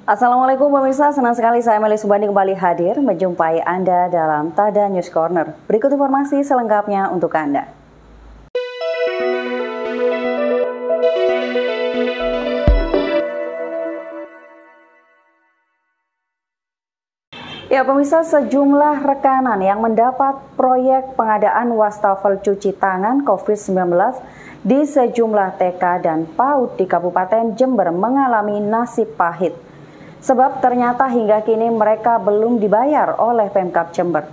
Assalamualaikum pemirsa, senang sekali saya Meli Subandi kembali hadir menjumpai Anda dalam Tada News Corner. Berikut informasi selengkapnya untuk Anda. Ya pemirsa, sejumlah rekanan yang mendapat proyek pengadaan wastafel cuci tangan COVID-19 di sejumlah TK dan PAUD di Kabupaten Jember mengalami nasib pahit. Sebab ternyata hingga kini mereka belum dibayar oleh Pemkab Jember.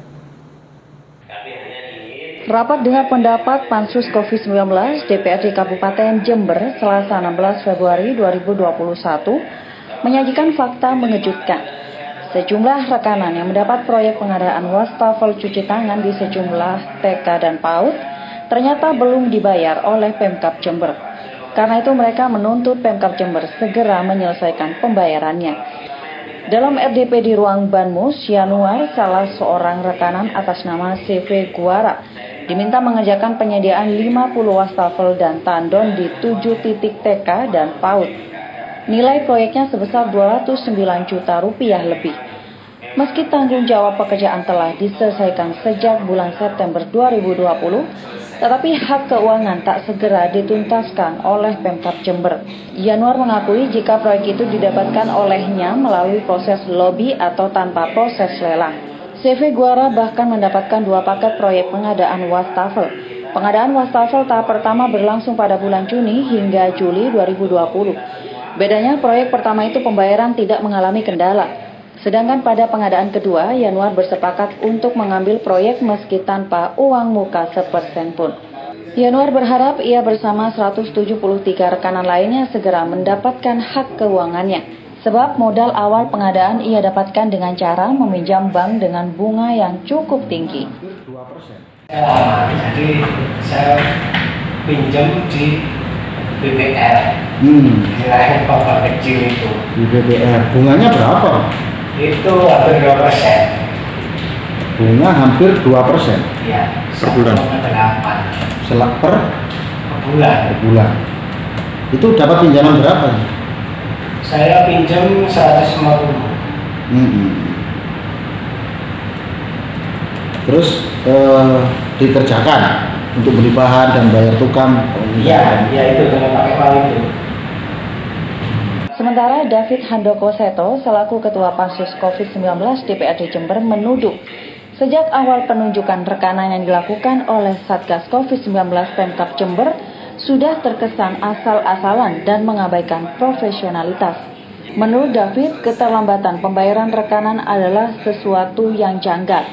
Rapat dengar pendapat Pansus COVID-19 DPRD Kabupaten Jember Selasa 16 Februari 2021 menyajikan fakta mengejutkan. Sejumlah rekanan yang mendapat proyek pengadaan wastafel cuci tangan di sejumlah TK dan PAUD ternyata belum dibayar oleh Pemkab Jember. Karena itu mereka menuntut Pemkab Jember segera menyelesaikan pembayarannya. Dalam RDP di ruang Banmus, Yanuar, salah seorang rekanan atas nama CV Guara, diminta mengerjakan penyediaan 50 wastafel dan tandon di 7 titik TK dan PAUD. Nilai proyeknya sebesar 209 juta rupiah lebih. Meski tanggung jawab pekerjaan telah diselesaikan sejak bulan September 2020, tetapi hak keuangan tak segera dituntaskan oleh Pemkab Jember. Yanuar mengakui jika proyek itu didapatkan olehnya melalui proses lobi atau tanpa proses lelang. CV Guara bahkan mendapatkan 2 paket proyek pengadaan wastafel. Pengadaan wastafel tahap pertama berlangsung pada bulan Juni hingga Juli 2020. Bedanya proyek pertama itu pembayaran tidak mengalami kendala. Sedangkan pada pengadaan kedua, Yanuar bersepakat untuk mengambil proyek meski tanpa uang muka sepersen pun. Yanuar berharap ia bersama 173 rekanan lainnya segera mendapatkan hak keuangannya. Sebab modal awal pengadaan ia dapatkan dengan cara meminjam bank dengan bunga yang cukup tinggi. Jadi saya pinjam di BBR, nilai pokok kecil itu. Di BBR, bunganya berapa? Itu hampir 2%. Bunga hampir 2%? Iya, sebulan. Per bulan. Per bulan. Itu dapat pinjaman berapa? Saya pinjam 150. Terus dikerjakan untuk beli bahan dan bayar tukang? Iya itu dengan pakai pal itu. Sementara David Handoko Seto selaku Ketua Pansus COVID-19 DPRD Jember menuduh sejak awal penunjukan rekanan yang dilakukan oleh Satgas COVID-19 Pemkab Jember sudah terkesan asal-asalan dan mengabaikan profesionalitas. Menurut David, keterlambatan pembayaran rekanan adalah sesuatu yang janggal.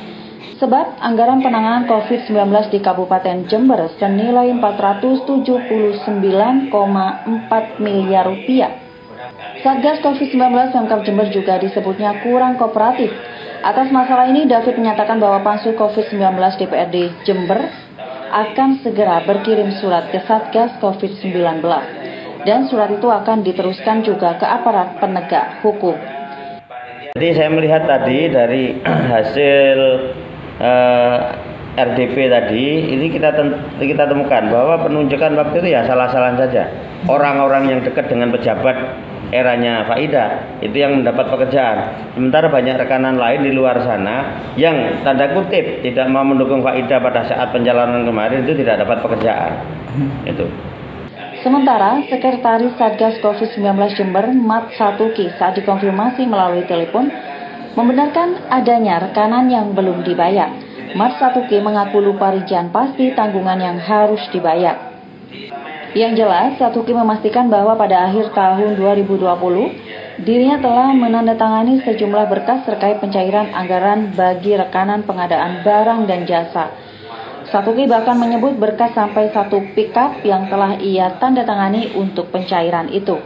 Sebab anggaran penanganan COVID-19 di Kabupaten Jember senilai 479,4 miliar rupiah. Satgas COVID-19 Pemkab Jember juga disebutnya kurang kooperatif. Atas masalah ini, David menyatakan bahwa Pansus COVID-19 DPRD Jember akan segera berkirim surat ke Satgas COVID-19. Dan surat itu akan diteruskan juga ke aparat penegak hukum. Jadi saya melihat tadi dari hasil RDP tadi, ini kita temukan bahwa penunjukan waktu itu ya salah-salah saja. Orang-orang yang dekat dengan pejabat eranya Faidah itu yang mendapat pekerjaan. Sementara banyak rekanan lain di luar sana yang tanda kutip tidak mau mendukung Faidah pada saat pencalonan kemarin itu tidak dapat pekerjaan. Itu. Sementara Sekretaris Satgas COVID-19 Jember Mat Satuki saat dikonfirmasi melalui telepon membenarkan adanya rekanan yang belum dibayar. Mat Satuki mengaku lupa rincian pasti tanggungan yang harus dibayar. Yang jelas, Satuki memastikan bahwa pada akhir tahun 2020, dirinya telah menandatangani sejumlah berkas terkait pencairan anggaran bagi rekanan pengadaan barang dan jasa. Satuki bahkan menyebut berkas sampai 1 pickup yang telah ia tandatangani untuk pencairan itu.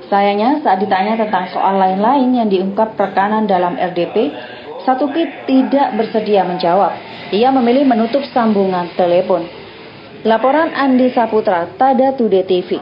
Sayangnya, saat ditanya tentang soal lain-lain yang diungkap rekanan dalam RDP, Satuki tidak bersedia menjawab. Ia memilih menutup sambungan telepon. Laporan Andi Saputra, Tada Today TV.